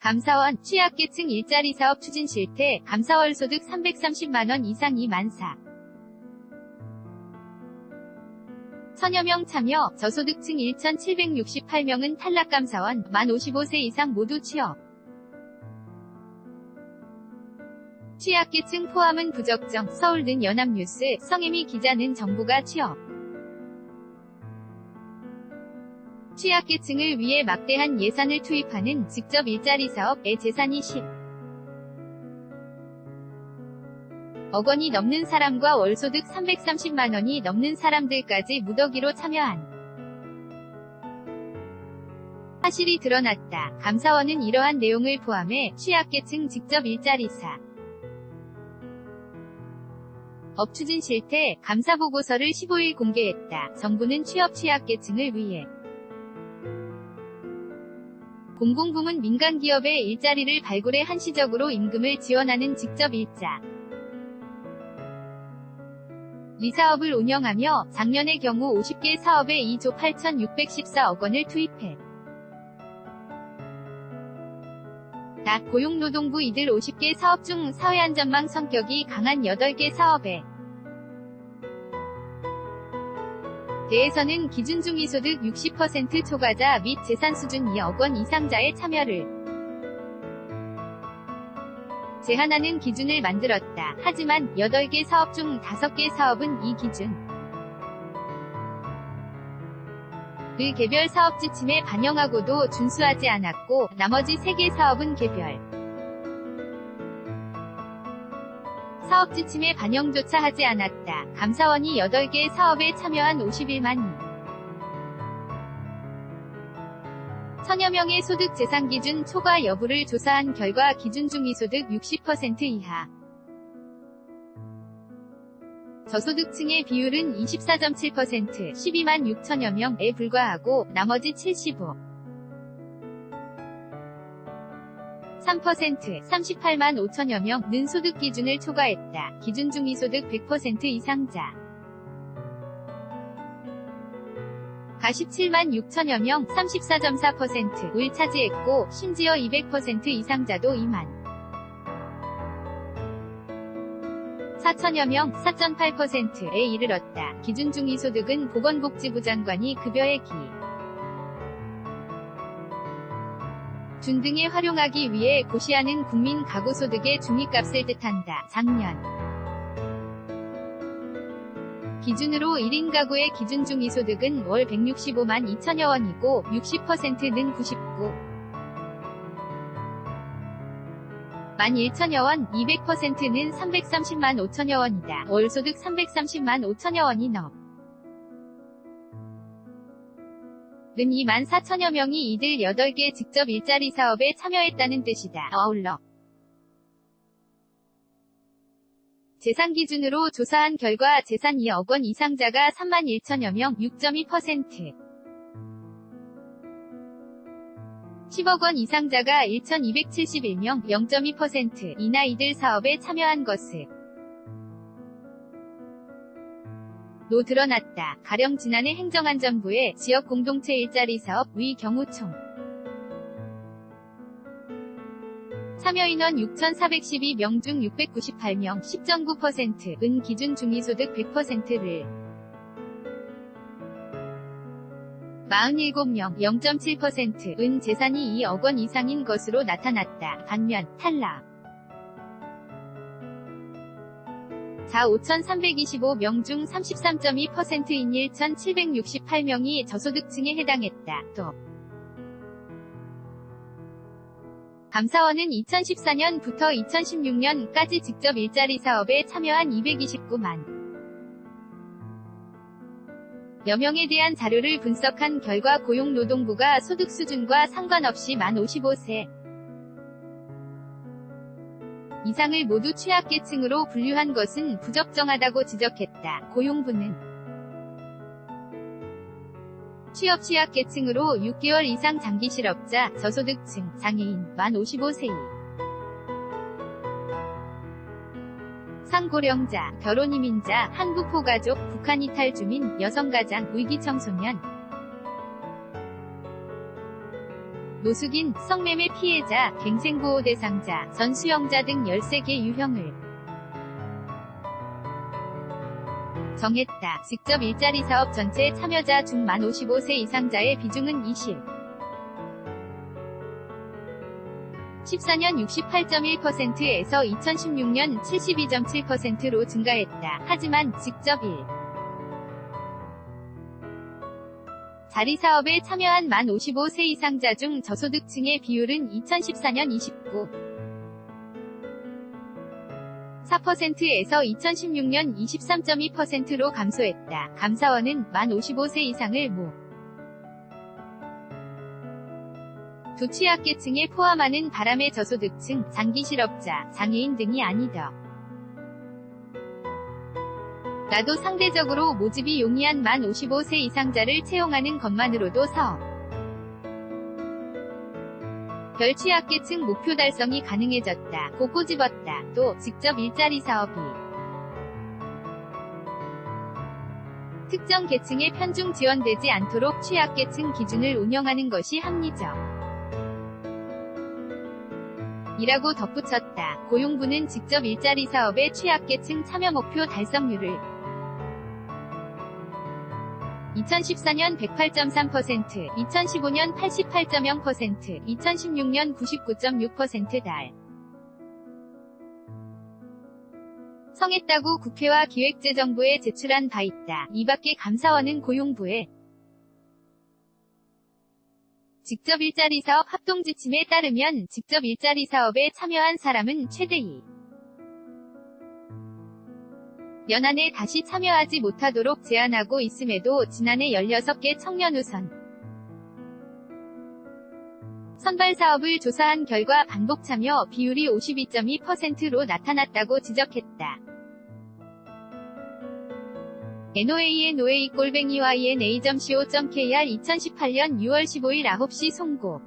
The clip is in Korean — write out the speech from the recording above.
감사원, 취약계층 일자리 사업 추진 실태, 감사월 소득 330만원 이상 2만 4. 천여 명 참여, 저소득층 1,768명은 탈락. 감사원, 만 55세 이상 모두 취업. 취약계층 포함은 부적정, 서울 등 연합뉴스, 성혜미 기자는 정부가 취업. 취약계층을 위해 막대한 예산을 투입하는 직접 일자리 사업에 재산이 10억 원이 넘는 사람과 월소득 330만원이 넘는 사람들까지 무더기로 참여한 사실이 드러났다. 감사원은 이러한 내용을 포함해 취약계층 직접 일자리 사업 추진 실태, 감사보고서를 15일 공개했다. 정부는 취약계층을 위해 공공부문 민간기업의 일자리를 발굴해 한시적으로 임금을 지원하는 직접 일자리 사업을 운영하며 작년의 경우 50개 사업에 2조 8,614억 원을 투입해 고용노동부 이들 50개 사업 중 사회안전망 성격이 강한 8개 사업에 대해서는 기준 중위소득 60% 초과자 및 재산 수준 2억 원 이상자의 참여를 제한하는 기준을 만들었다. 하지만 8개 사업 중 5개 사업은 이 기준을 개별 사업 지침에 반영하고도 준수하지 않았고, 나머지 3개 사업은 개별 사업 지침에 반영조차 하지 않았다. 감사원이 8개 사업에 참여한 51만 2천여 명의 소득 재산 기준 초과 여부를 조사한 결과 기준 중위소득 60% 이하 저소득층의 비율은 24.7%, 12만 6천여 명에 불과하고 나머지 3% 38만 5천여 명은 소득 기준을 초과했다. 기준 중위소득 100% 이상자 47만 6천여 명 34.4%를 차지했고, 심지어 200% 이상자도 2만 4천여 명 4.8%에 이르렀다. 기준 중위소득은 보건복지부 장관이 급여의 기준 등에 활용하기 위해 고시하는 국민 가구소득의 중위값을 뜻한다. 작년 기준으로 1인 가구의 기준 중위소득은 월 165만 2천여 원이고 60%는 99만 1천여 원, 200%는 330만 5천여 원이다. 월소득 330만 5천여 원이 넘는 2만 4천여 명이 이들 8개 직접 일자리 사업에 참여했다는 뜻이다. 아울러 재산 기준으로 조사한 결과 재산 2억 원 이상자가 3만 1천여 명, 6.2%. 10억 원 이상자가 1,271명, 0.2%이나 이들 사업에 참여한 것으로 드러났다. 가령 지난해 행정안전부의 지역 공동체 일자리 사업의 경우 총 참여인원 6,412명 중 698명, 10.9%은 기준 중위소득 100%를 47명, 0.7%은 재산이 2억 원 이상인 것으로 나타났다. 반면 탈락 자 5,325명 중 33.2%인 1,768명이 저소득층에 해당했다. 또 감사원은 2014년부터 2016년까지 직접 일자리 사업에 참여한 229만 여 명에 대한 자료를 분석한 결과 고용노동부가 소득 수준과 상관없이 만 55세 이상을 모두 취약계층으로 분류한 것은 부적정하다고 지적했다. 고용부는 취약계층으로 6개월 이상 장기 실업자, 저소득층, 장애인, 만 55세 상고령자, 결혼이민자, 한국포가족, 북한 이탈 주민, 여성가장, 위기청소년 노숙인, 성매매 피해자, 갱생보호 대상자, 전수영자 등 13개 유형을 정했다. 직접 일자리 사업 전체 참여자 중 만 55세 이상자의 비중은 2014년 68.1%에서 2016년 72.7%로 증가했다. 하지만 직접 자리 사업에 참여한 만 55세 이상자 중 저소득층의 비율은 2014년 29.4%에서 2016년 23.2%로 감소했다. 감사원은 만 55세 이상을 두 취약계층에 포함하는 바람의 저소득층, 장기실업자, 장애인 등이 아니다. 라도 상대적으로 모집이 용이한 만 55세 이상자를 채용하는 것만으로도 사업 별 취약계층 목표 달성이 가능해졌다. 고 꼬집었다. 또 직접 일자리 사업이 특정 계층에 편중 지원되지 않도록 취약계층 기준을 운영하는 것이 합리적 이라고 덧붙였다. 고용부는 직접 일자리 사업의 취약계층 참여 목표 달성률을 2014년 108.3%, 2015년 88.0%, 2016년 99.6% 달성했다고 국회와 기획재정부에 제출한 바 있다. 이 밖에 감사원은 고용부에 직접 일자리 사업 합동 지침에 따르면 직접 일자리 사업에 참여한 사람은 최대 2년 안에 다시 참여하지 못하도록 제한하고 있음에도 지난해 16개 청년 우선 선발 사업을 조사한 결과 반복 참여 비율이 52.2%로 나타났다고 지적했다. noa@ina.co.kr 2018년 6월 15일 9시 송고